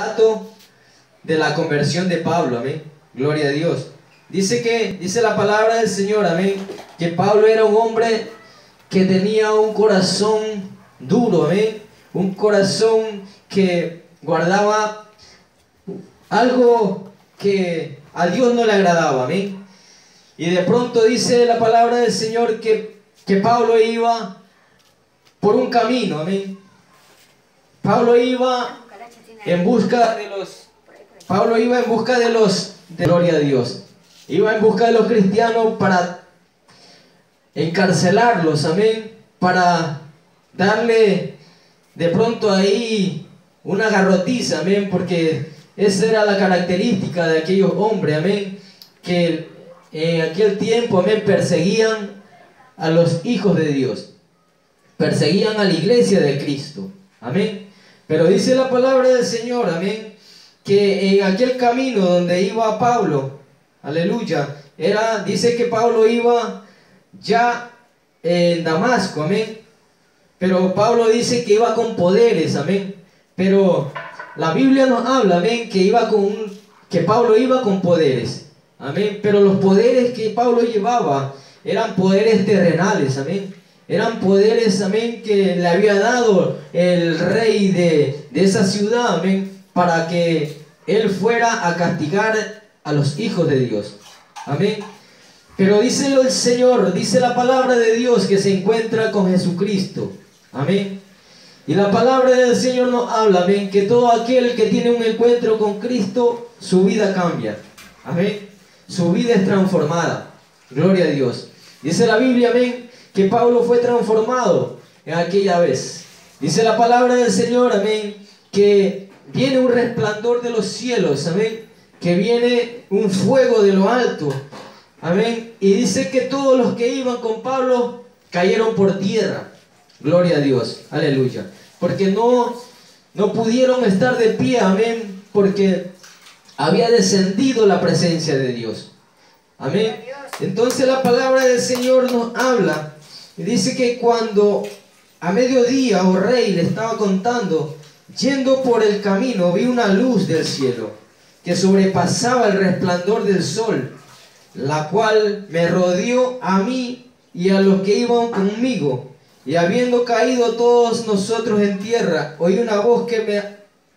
relato de la conversión de Pablo, amén. Gloria a Dios. Dice la palabra del Señor, amén, que Pablo era un hombre que tenía un corazón duro, amén. Un corazón que guardaba algo que a Dios no le agradaba, amén. Y de pronto dice la palabra del Señor que Pablo iba por un camino, amén. Pablo iba en busca de gloria a Dios. Iba en busca de los cristianos para encarcelarlos, amén, para darle de pronto ahí una garrotiza, amén, porque esa era la característica de aquellos hombres, amén, que en aquel tiempo, amén, perseguían a los hijos de Dios, perseguían a la iglesia de Cristo, amén. Pero dice la palabra del Señor, amén, que en aquel camino donde iba Pablo, aleluya, dice que Pablo iba ya en Damasco, amén. Pero Pablo dice que iba con poderes, amén. Pero la Biblia nos habla, amén, que Pablo iba con poderes, amén. Pero los poderes que Pablo llevaba eran poderes terrenales, amén. Eran poderes, amén, que le había dado el rey de esa ciudad, amén, para que él fuera a castigar a los hijos de Dios, amén. Pero dice el Señor, dice la palabra de Dios que se encuentra con Jesucristo, amén. Y la palabra del Señor nos habla, amén, que todo aquel que tiene un encuentro con Cristo, su vida cambia, amén. Su vida es transformada, gloria a Dios. Dice la Biblia, amén, que Pablo fue transformado en aquella vez. Dice la palabra del Señor, amén, que viene un resplandor de los cielos, amén, que viene un fuego de lo alto, amén, y dice que todos los que iban con Pablo cayeron por tierra, gloria a Dios, aleluya, porque no pudieron estar de pie, amén, porque había descendido la presencia de Dios, amén. Entonces la palabra del Señor nos habla y dice que cuando a mediodía, oh rey, le estaba contando, yendo por el camino, vi una luz del cielo que sobrepasaba el resplandor del sol, la cual me rodeó a mí y a los que iban conmigo. Y habiendo caído todos nosotros en tierra, oí una voz que me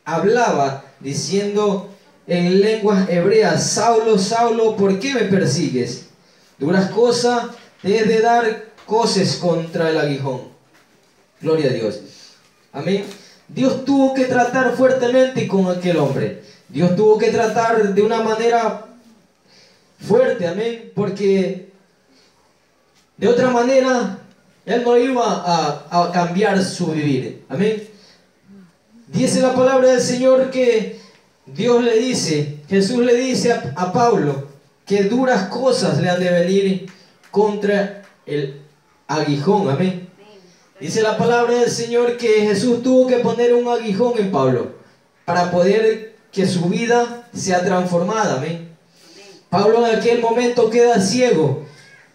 hablaba, diciendo en lenguas hebreas: Saulo, Saulo, ¿por qué me persigues? Duras cosas te he de dar coces contra el aguijón. Gloria a Dios, amén. Dios tuvo que tratar fuertemente con aquel hombre. Dios tuvo que tratar de una manera fuerte, amén, porque de otra manera él no iba a cambiar su vivir, amén. Dice la palabra del Señor que Jesús le dice a Pablo que duras cosas le han de venir contra el aguijón, amén. Dice la palabra del Señor que Jesús tuvo que poner un aguijón en Pablo para poder que su vida sea transformada, amén. Pablo en aquel momento queda ciego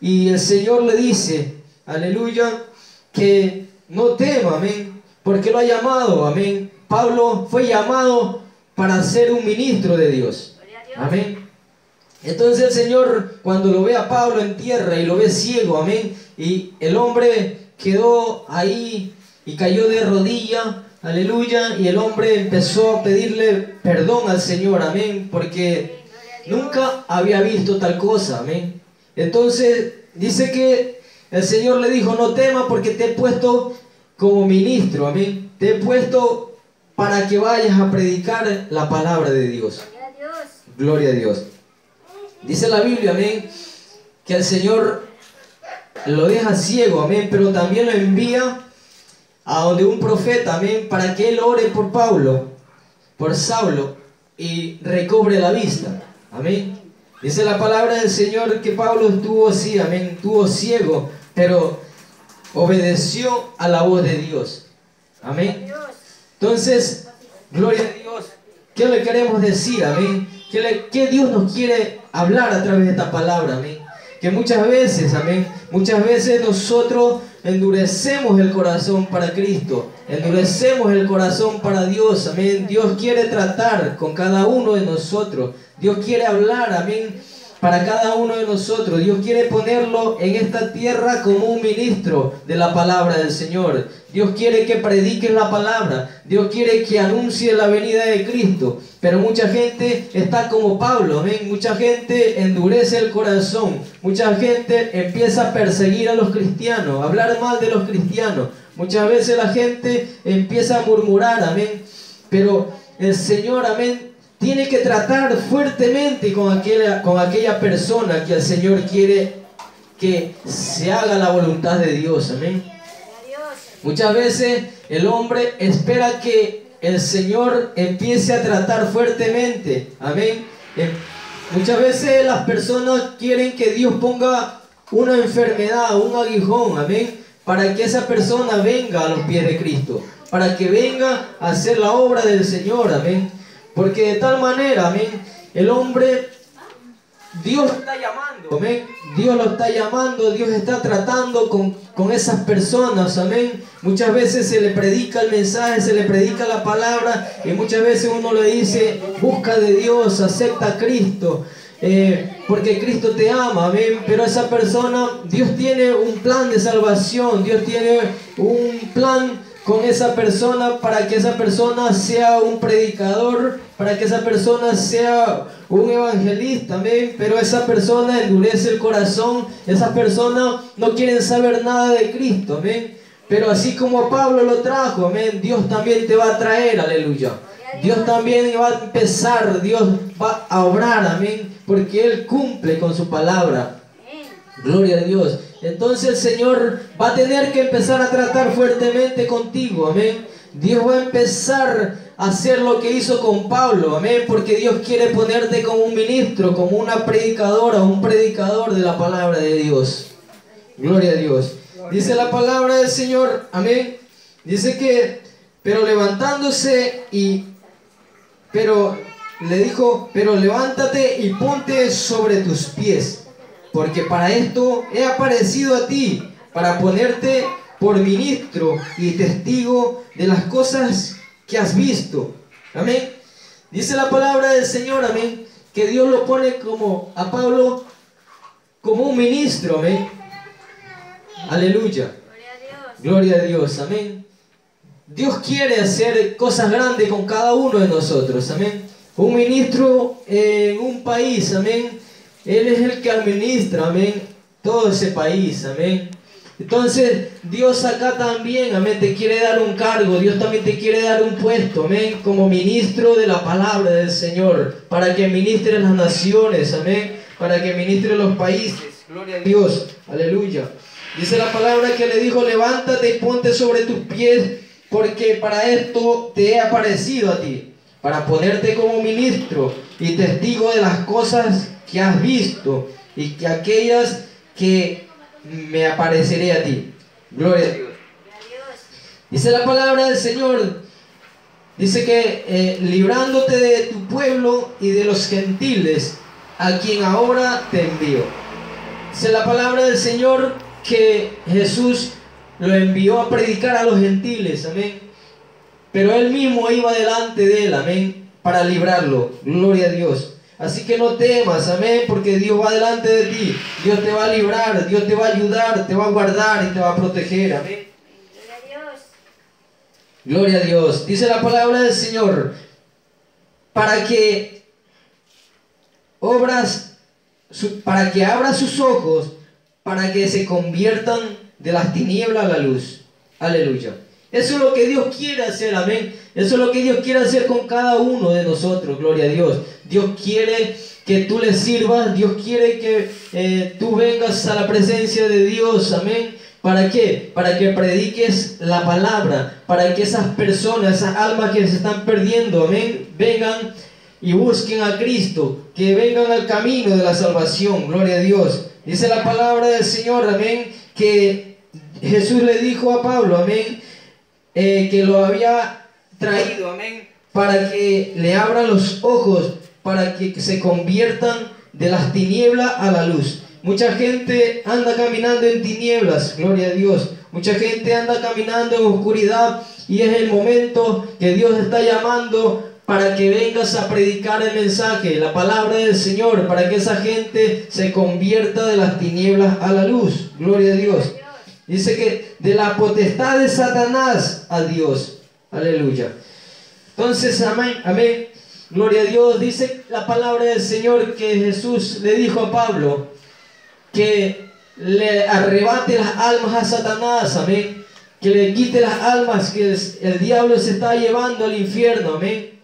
y el Señor le dice, aleluya, que no tema, amén, porque lo ha llamado, amén. Pablo fue llamado para ser un ministro de Dios, amén. Entonces el Señor, cuando lo ve a Pablo en tierra y lo ve ciego, amén, y el hombre quedó ahí y cayó de rodilla, aleluya, y el hombre empezó a pedirle perdón al Señor, amén, porque nunca había visto tal cosa, amén. Entonces dice que el Señor le dijo: no temas, porque te he puesto como ministro, amén, te he puesto para que vayas a predicar la palabra de Dios. Gloria a Dios. Dice la Biblia, amén, que el Señor lo deja ciego, amén, pero también lo envía a donde un profeta, amén, para que él ore por Saulo, y recobre la vista, amén. Dice la palabra del Señor que Pablo estuvo así, amén, estuvo ciego, pero obedeció a la voz de Dios, amén. Entonces, gloria a Dios, ¿qué le queremos decir, amén? ¿Qué Dios nos quiere hablar a través de esta palabra, amén? Que muchas veces, amén, muchas veces nosotros endurecemos el corazón para Cristo, endurecemos el corazón para Dios, amén. Dios quiere tratar con cada uno de nosotros, Dios quiere hablar, amén, para cada uno de nosotros. Dios quiere ponerlo en esta tierra como un ministro de la palabra del Señor. Dios quiere que prediques la palabra, Dios quiere que anuncie la venida de Cristo. Pero mucha gente está como Pablo, amén. Mucha gente endurece el corazón, mucha gente empieza a perseguir a los cristianos, a hablar mal de los cristianos. Muchas veces la gente empieza a murmurar, amén. Pero el Señor, amén, tiene que tratar fuertemente con aquella persona que el Señor quiere que se haga la voluntad de Dios, amén. Muchas veces el hombre espera que el Señor empiece a tratar fuertemente, amén. Muchas veces las personas quieren que Dios ponga una enfermedad, un aguijón, amén, para que esa persona venga a los pies de Cristo, para que venga a hacer la obra del Señor, amén. Porque de tal manera, amén, el hombre, Dios lo está llamando, amén. Dios lo está llamando, Dios está tratando con esas personas, amén. Muchas veces se le predica el mensaje, se le predica la palabra, y muchas veces uno le dice, busca de Dios, acepta a Cristo, porque Cristo te ama, amén. Pero esa persona, Dios tiene un plan de salvación, Dios tiene un plan con esa persona, para que esa persona sea un predicador, para que esa persona sea un evangelista, amén. Pero esa persona endurece el corazón, esas personas no quieren saber nada de Cristo, amén. Pero así como Pablo lo trajo, amén, Dios también te va a traer, aleluya. Dios también va a empezar, Dios va a obrar, amén, porque Él cumple con su palabra. Gloria a Dios. Entonces el Señor va a tener que empezar a tratar fuertemente contigo, amén. Dios va a empezar a hacer lo que hizo con Pablo, amén, porque Dios quiere ponerte como un ministro, como una predicadora, un predicador de la palabra de Dios. Gloria a Dios. Dice la palabra del Señor, amén. Dice que, pero levantándose le dijo, pero levántate y ponte sobre tus pies, porque para esto he aparecido a ti, para ponerte por ministro y testigo de las cosas que has visto. Amén. Dice la palabra del Señor, amén, que Dios lo pone como a Pablo como un ministro, amén. Aleluya. Gloria a Dios, amén. Dios quiere hacer cosas grandes con cada uno de nosotros, amén. Un ministro en un país, amén, Él es el que administra, amén, todo ese país, amén. Entonces, Dios acá también, amén, te quiere dar un cargo, Dios también te quiere dar un puesto, amén, como ministro de la palabra del Señor, para que ministre las naciones, amén, para que ministre los países. Gloria a Dios, aleluya. Dice la palabra que le dijo, levántate y ponte sobre tus pies, porque para esto te he aparecido a ti, para ponerte como ministro y testigo de las cosas que has visto y que aquellas que me apareceré a ti. Gloria a Dios. Dice la palabra del Señor, dice que librándote de tu pueblo y de los gentiles, a quien ahora te envío. Dice la palabra del Señor que Jesús lo envió a predicar a los gentiles, amén. Pero Él mismo iba delante de él, amén, para librarlo. Gloria a Dios. Así que no temas, amén, porque Dios va delante de ti. Dios te va a librar, Dios te va a ayudar, te va a guardar y te va a proteger, amén. Gloria a Dios. Gloria a Dios. Dice la palabra del Señor, para que abra sus ojos, para que se conviertan de las tinieblas a la luz. Aleluya. Eso es lo que Dios quiere hacer, amén. Eso es lo que Dios quiere hacer con cada uno de nosotros, gloria a Dios. Dios quiere que tú le sirvas, Dios quiere que tú vengas a la presencia de Dios, amén. ¿Para qué? Para que prediques la palabra, para que esas personas, esas almas que se están perdiendo, amén, vengan y busquen a Cristo, que vengan al camino de la salvación, gloria a Dios. Dice la palabra del Señor, amén, que Jesús le dijo a Pablo, amén, que lo había traído, amén, para que le abran los ojos, para que se conviertan de las tinieblas a la luz. Mucha gente anda caminando en tinieblas, gloria a Dios. Mucha gente anda caminando en oscuridad y es el momento que Dios está llamando para que vengas a predicar el mensaje, la palabra del Señor, para que esa gente se convierta de las tinieblas a la luz. Gloria a Dios. Dice que de la potestad de Satanás a Dios. Aleluya. Entonces, amén, amén. Gloria a Dios. Dice la palabra del Señor que Jesús le dijo a Pablo que le arrebate las almas a Satanás, amén. Que le quite las almas que el diablo se está llevando al infierno, amén.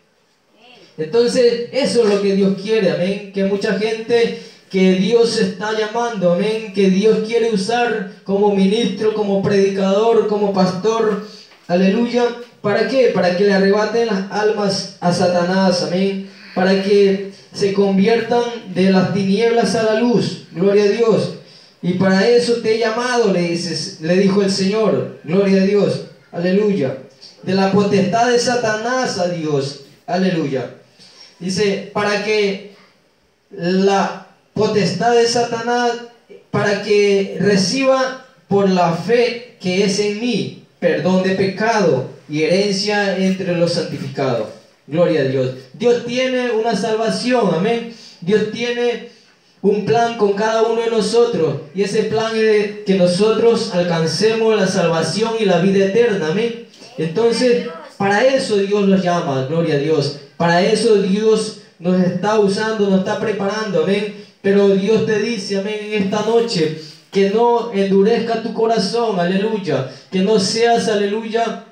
Entonces, eso es lo que Dios quiere, amén. Que mucha gente que Dios está llamando, amén, que Dios quiere usar como ministro, como predicador, como pastor, aleluya. ¿Para qué? Para que le arrebaten las almas a Satanás, amén. Para que se conviertan de las tinieblas a la luz, gloria a Dios. Y para eso te he llamado, le dijo el Señor, gloria a Dios, aleluya. De la potestad de Satanás a Dios, aleluya. Dice, para que la potestad de Satanás, para que reciba por la fe que es en mí, perdón de pecado y herencia entre los santificados. Gloria a Dios. Dios tiene una salvación, amén. Dios tiene un plan con cada uno de nosotros, y ese plan es que nosotros alcancemos la salvación y la vida eterna, amén. Entonces, para eso Dios nos llama, gloria a Dios. Para eso Dios nos está usando, nos está preparando, amén. Pero Dios te dice, amén, en esta noche, que no endurezca tu corazón, aleluya. Que no seas, aleluya,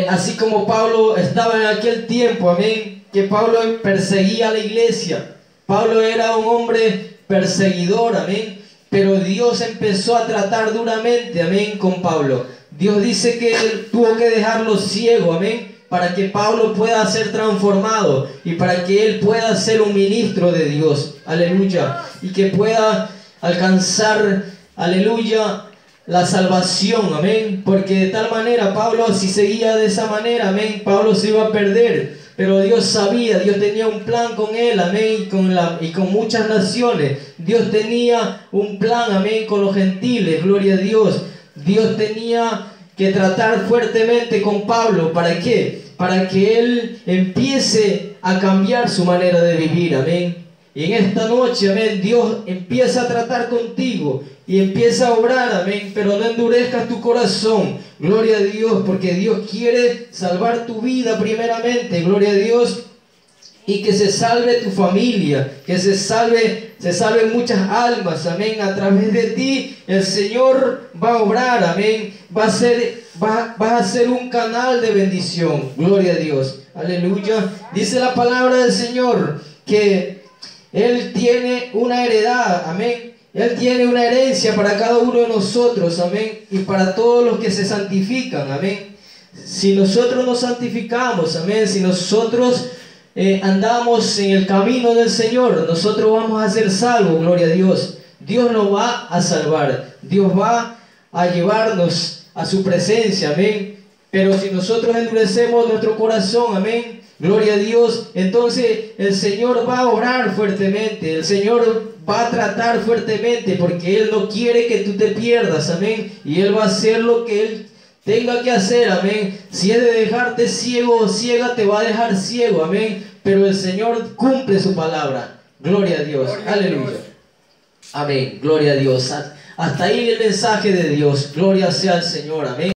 así como Pablo estaba en aquel tiempo, amén. Que Pablo perseguía a la iglesia. Pablo era un hombre perseguidor, amén. Pero Dios empezó a tratar duramente, amén, con Pablo. Dios dice que él tuvo que dejarlo ciego, amén, para que Pablo pueda ser transformado y para que él pueda ser un ministro de Dios, aleluya, y que pueda alcanzar, aleluya, la salvación, amén, porque de tal manera Pablo, si seguía de esa manera, amén, Pablo se iba a perder. Pero Dios sabía, Dios tenía un plan con él, amén, y con muchas naciones. Dios tenía un plan, amén, con los gentiles, gloria a Dios. Dios tenía que tratar fuertemente con Pablo. ¿Para qué? Para que él empiece a cambiar su manera de vivir, amén. Y en esta noche, amén, Dios empieza a tratar contigo y empieza a obrar, amén, pero no endurezcas tu corazón, gloria a Dios, porque Dios quiere salvar tu vida primeramente, gloria a Dios, y que se salve tu familia, que se salven muchas almas, amén. A través de ti el Señor va a obrar, amén, vas a ser un canal de bendición, gloria a Dios, aleluya. Dice la palabra del Señor que Él tiene una heredad, amén. Él tiene una herencia para cada uno de nosotros, amén. Y para todos los que se santifican, amén. Si nosotros nos santificamos, amén. Si nosotros andamos en el camino del Señor, nosotros vamos a ser salvos, gloria a Dios. Dios nos va a salvar. Dios va a llevarnos a su presencia, amén. Pero si nosotros endurecemos nuestro corazón, amén, gloria a Dios, entonces el Señor va a orar fuertemente, el Señor va a tratar fuertemente, porque Él no quiere que tú te pierdas, amén, y Él va a hacer lo que Él tenga que hacer, amén. Si es de dejarte ciego o ciega, te va a dejar ciego, amén, pero el Señor cumple su palabra, gloria a Dios, aleluya, amén, gloria a Dios. Hasta ahí el mensaje de Dios, gloria sea al Señor, amén.